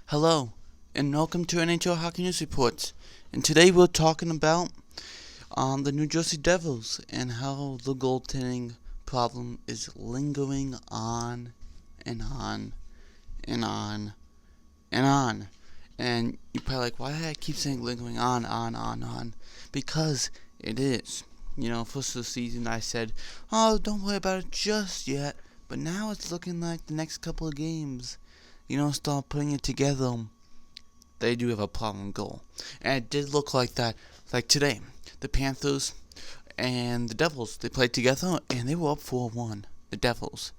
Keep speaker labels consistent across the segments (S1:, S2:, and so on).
S1: Hello, and welcome to NHL Hockey News Reports. And today we're talking about the New Jersey Devils and how the goaltending problem is lingering on and on and on and on. And you're probably like, why do I keep saying lingering on? Because it is. First of the season I said, oh, don't worry about it just yet. But now it's looking like the next couple of games, start putting it together. They do have a problem goal. And it did look like that. Like today, the Panthers and the Devils, they played together and they were up 4-1, the Devils.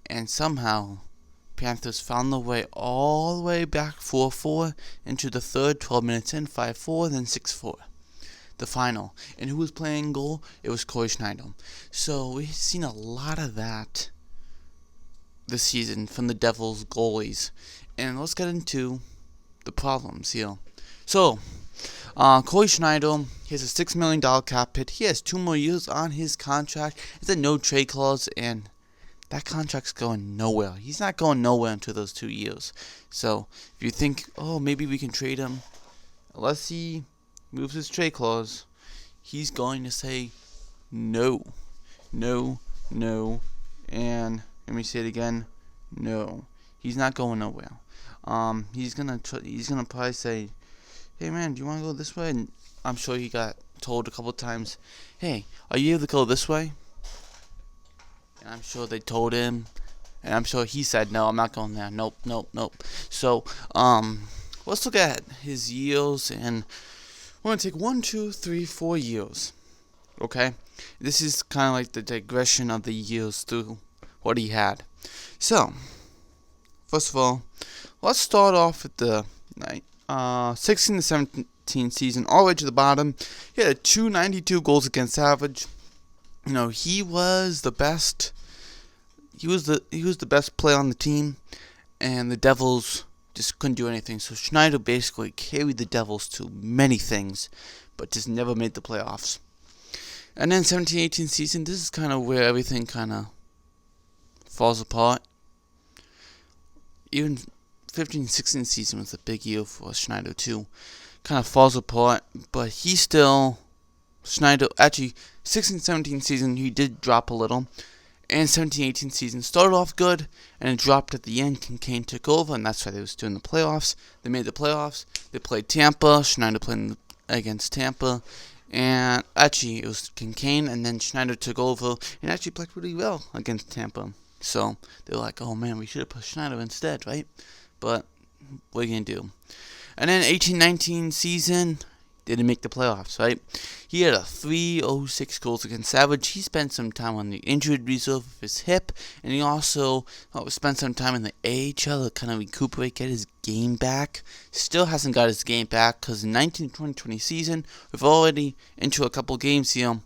S1: And somehow, Panthers found their way all the way back 4-4 into the third, 12 minutes in, 5-4, then 6-4. The final. And who was playing goal? It was Corey Schneider. So we've seen a lot of that this season from the Devils goalies. And let's get into the problems here. So, Corey Schneider, he has a $6 million cap hit. He has 2 more years on his contract. It's a no trade clause, and that contract's going nowhere. He's not going nowhere until those 2 years. So, if you think, oh, maybe we can trade him, unless he moves his trade clause, he's going to say no, and let me say it again, no. He's not going nowhere. He's gonna probably say, hey man, do you want to go this way? And I'm sure he got told a couple times, hey, are you able to go this way? And I'm sure they told him, and I'm sure he said, no, I'm not going there. Nope. So, let's look at his years, and we're gonna take 1, 2, 3, 4 years. Okay, this is kind of like the digression of the years through what he had. So, first of all, let's start off with the 16 to 17 season, all the way to the bottom. He had a 292 goals against average. He was the best. He was the best player on the team, and the Devils just couldn't do anything. So Schneider basically carried the Devils to many things, but just never made the playoffs. And then 17-18 season, this is kind of where everything kind of falls apart. Even 15-16 season was a big year for Schneider too. Kind of falls apart, but Schneider, actually, 16-17 season, he did drop a little. And 17-18 season started off good, and it dropped at the end. Kincaid took over, and that's why they was doing the playoffs. They made the playoffs. They played Tampa. Schneider played against Tampa. And actually, it was Kincaid, and then Schneider took over, and actually played pretty well against Tampa. So, they were like, oh man, we should have put Schneider instead, right? But, what are you going to do? And then 18-19 season, didn't make the playoffs, right? He had a 306 goals against average. He spent some time on the injured reserve of his hip, and he also spent some time in the AHL to kind of recuperate, get his game back. Still hasn't got his game back, because in 19-20 season, we've already into a couple games here.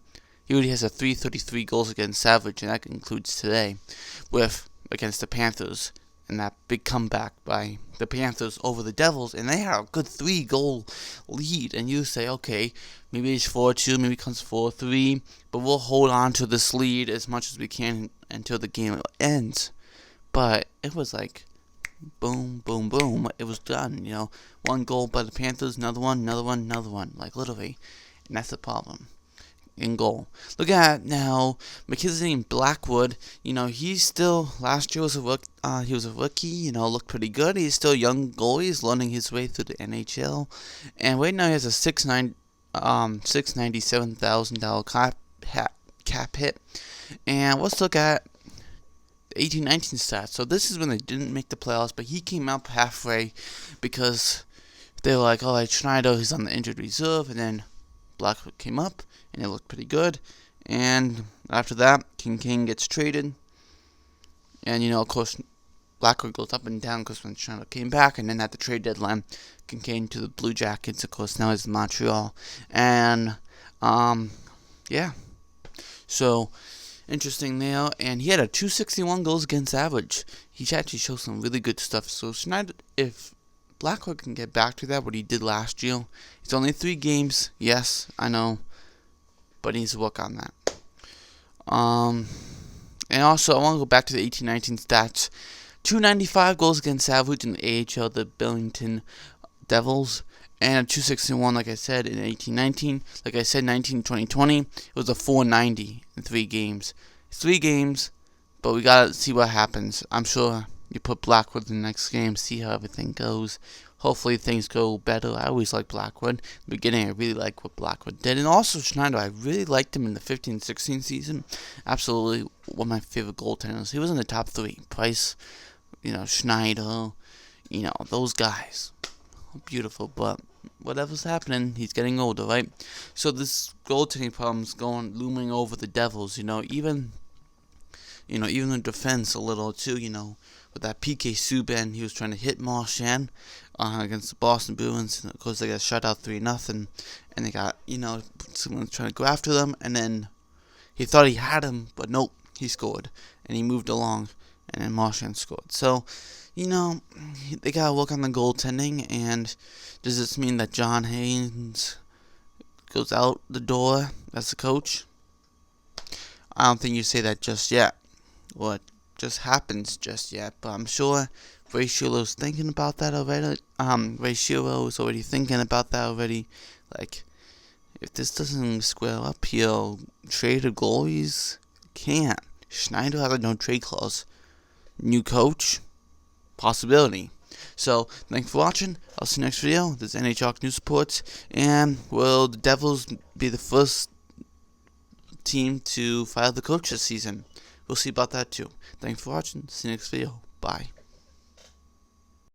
S1: He already has a 333 goals against average, and that includes today, against the Panthers. And that big comeback by the Panthers over the Devils, and they had a good 3-goal lead. And you say, okay, maybe it's 4-2, maybe it comes 4-3, but we'll hold on to this lead as much as we can until the game ends. But it was like boom, boom, boom. It was done. 1 goal by the Panthers, another one, like literally, and that's the problem. In goal. Look at now, McKissick and Blackwood. He's still, last year was he was a rookie. Looked pretty good. He's still a young goalie. He's learning his way through the NHL, and right now he has a $697,000 cap hit. And let's look at the 18-19 stats. So this is when they didn't make the playoffs, but he came up halfway because they were like, oh, Schneider, he's on the injured reserve, and then Blackwood came up, and it looked pretty good. And after that, Kincaid gets traded. And, of course, Blackwood goes up and down because when Schneider came back. And then at the trade deadline, Kincaid to the Blue Jackets. Of course, now he's in Montreal. And, yeah. So, interesting there. And he had a 261 goals against average. He actually shows some really good stuff. So, Schneider, if Blackwood can get back to that, what he did last year. It's only 3 games. Yes, I know. But he needs to work on that. And also, I want to go back to the 18-19 stats. 295 goals against average in the AHL, the Billington Devils, and a 261, like I said, in 1819. Like I said, 1920, it was a 490 in 3 games. 3 games, but we gotta see what happens. I'm sure you put Blackwood in the next game, see how everything goes. Hopefully things go better. I always like Blackwood. In the beginning, I really liked what Blackwood did. And also Schneider, I really liked him in the 15-16 season. Absolutely one of my favorite goaltenders. He was in the top 3. Price, Schneider, those guys. Beautiful, but whatever's happening, he's getting older, right? So this goaltending problem's looming over the Devils, even the defense a little too, with that PK Subban, he was trying to hit Marchand against the Boston Bruins, and of course they got shut out 3-0, and they got, someone trying to go after them, and then he thought he had him, but nope, he scored, and he moved along, and then Marchand scored. So, they gotta work on the goaltending, and does this mean that John Haynes goes out the door as a coach? I don't think you say that just yet. What just happens just yet, but I'm sure Ray Shiero's thinking about that already. Ray Shiero is already thinking about that already. Like, if this doesn't square up, he'll trade the goalies. Can't. Schneider has a no trade clause. New coach, possibility. So, thanks for watching. I'll see you next video. This is NHL News Reports. And will the Devils be the first team to fire the coach this season? We'll see about that too. Thanks for watching. See you next video. Bye.